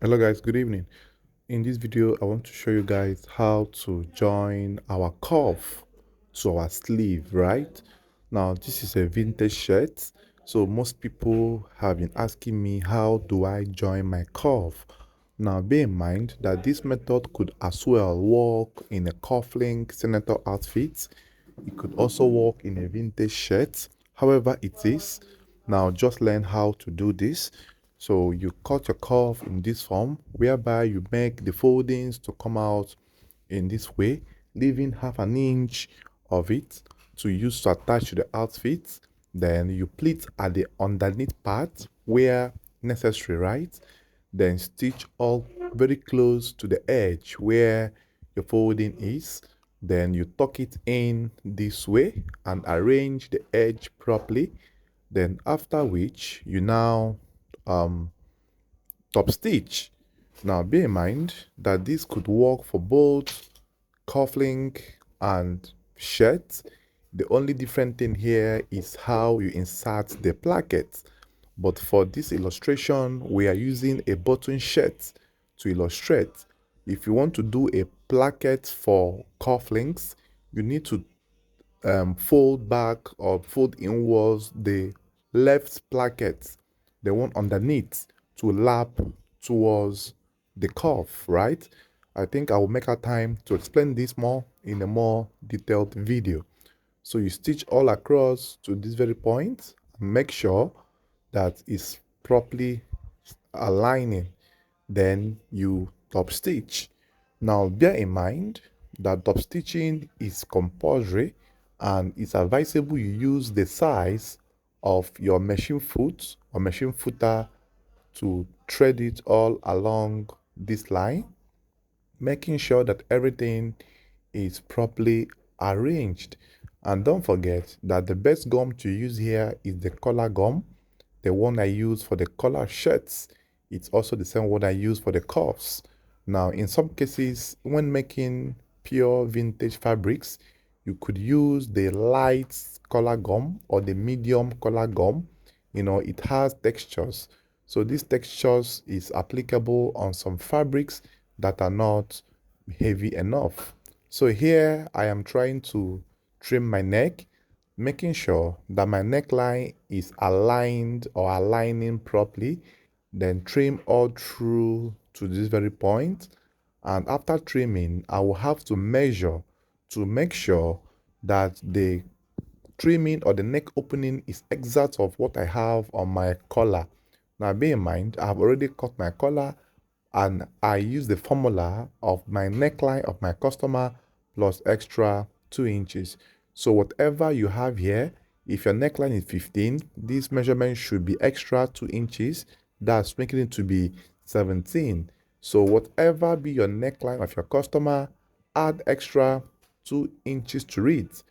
Hello guys, good evening. In this video, I want to show you guys how to join our cuff to our sleeve, right? Now, this is a vintage shirt. So most people have been asking me, how do I join my cuff? Now, bear in mind that this method could as well work in a cufflink senator outfit. It could also work in a vintage shirt. However it is, now just learn how to do this. So you cut your cuff in this form, whereby you make the foldings to come out in this way, leaving half an inch of it to use to attach to the outfit. Then you pleat at the underneath part where necessary, right? Then stitch all very close to the edge where your folding is. Then you tuck it in this way and arrange the edge properly. Then after which you now um, top stitch. Now bear in mind that this could work for both cufflink and shirt. The only different thing here is how you insert the placket. But for this illustration, we are using a button shirt to illustrate. If you want to do a placket for cufflinks, you need to fold back or fold inwards the left placket, the one underneath, to lap towards the cuff, right? I think I will make a time to explain this more in a more detailed video. So you stitch all across to this very point and make sure that it's properly aligning. Then you top stitch. Now bear in mind that top stitching is compulsory and it's advisable you use the size of your machine foot or machine footer to thread it all along this line, making sure that everything is properly arranged. And don't forget that the best gum to use here is the collar gum, the one I use for the collar shirts. It's also the same one I use for the cuffs. Now, in some cases, when making pure vintage fabrics, you could use the light collar gum or the medium collar gum. It has textures. So these textures is applicable on some fabrics that are not heavy enough. So here I am trying to trim my neck, making sure that my neckline is aligned or aligning properly, then trim all through to this very point. And after trimming, I will have to measure to make sure that the trimming or the neck opening is exact of what I have on my collar. Now bear in mind, I've already cut my collar and I use the formula of my neckline of my customer plus extra 2 inches. So whatever you have here, if your neckline is 15, this measurement should be extra 2 inches. That's making it to be 17. So whatever be your neckline of your customer, add extra 2 inches to it.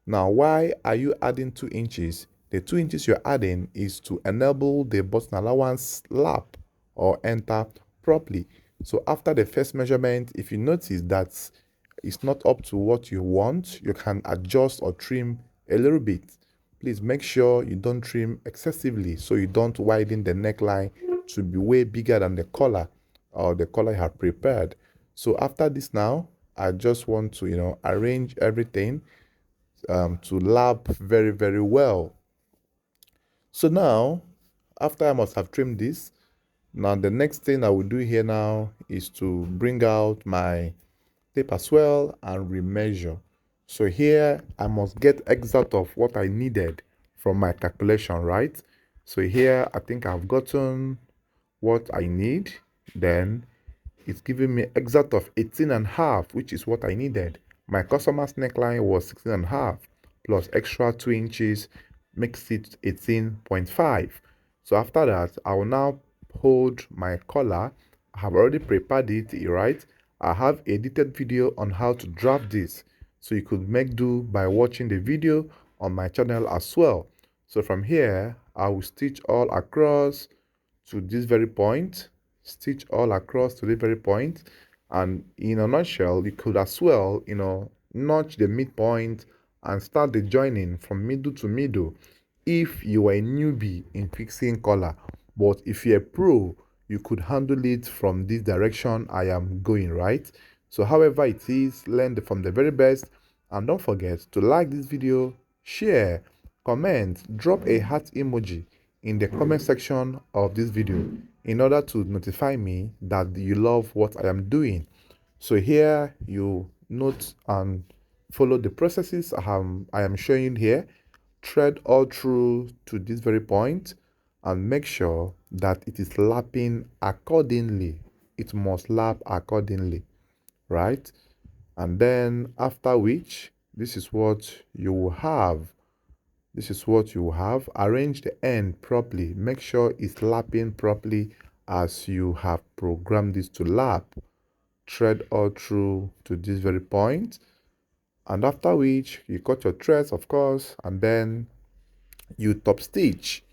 Now, why are you adding 2 inches? The 2 inches you're adding is to enable the button allowance lap or enter properly. So after the first measurement, if you notice that it's not up to what you want, you can adjust or trim a little bit. Please make sure you don't trim excessively so you don't widen the neckline to be way bigger than the collar or the collar you have prepared. So after this now, I just want to, arrange everything to lap very, very well. So now, after I must have trimmed this, now the next thing I will do here now is to bring out my tape as well and remeasure. So here I must get exact of what I needed from my calculation, right? So here I think I've gotten what I need. Then it's giving me exact of 18 and a half, which is what I needed. My customer's neckline was 16 and a half plus extra 2 inches makes it 18.5. So after that, I will now hold my collar. I have already prepared it, right? I have a detailed video on how to draft this. So you could make do by watching the video on my channel as well. So from here, I will stitch all across to this very point, stitch all across to the very point, and in a nutshell, you could as well, notch the midpoint and start the joining from middle to middle if you are a newbie in fixing collar. But if you're a pro, you could handle it from this direction I am going, right? So however it is, learn from the very best, and don't forget to like this video, share, comment, drop a heart emoji in the comment section of this video in order to notify me that you love what I am doing. So here you note and follow the processes I am showing here. Thread all through to this very point and make sure that it is lapping accordingly. It must lap accordingly, right? And then after which, this is what you will have. This is what you have. Arrange the end properly. Make sure it's lapping properly as you have programmed this to lap. Thread all through to this very point. And after which, you cut your threads, of course, and then you top stitch,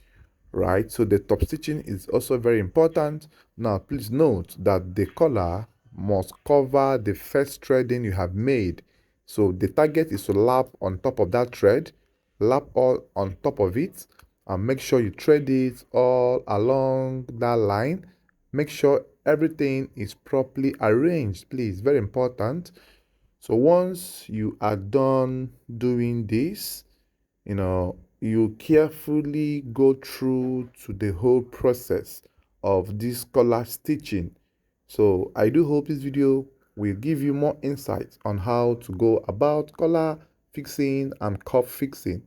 right? So the top stitching is also very important. Now please note that the collar must cover the first threading you have made. So the target is to lap on top of that thread, lap all on top of it, and make sure you thread it all along that line. Make sure everything is properly arranged, please, very important. So once you are done doing this, you carefully go through to the whole process of this collar stitching. So I do hope this video will give you more insights on how to go about collar fixing and cuff fixing,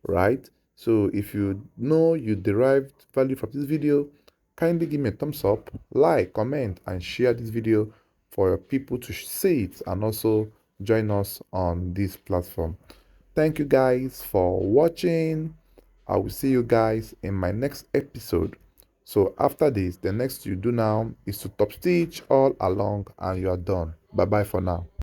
right? So if you know you derived value from this video, kindly give me a thumbs up, like, comment, and share this video for people to see it and also join us on this platform. Thank you guys for watching. I will see you guys in my next episode. So after this, the next you do now is to top stitch all along and you are done. Bye bye for now.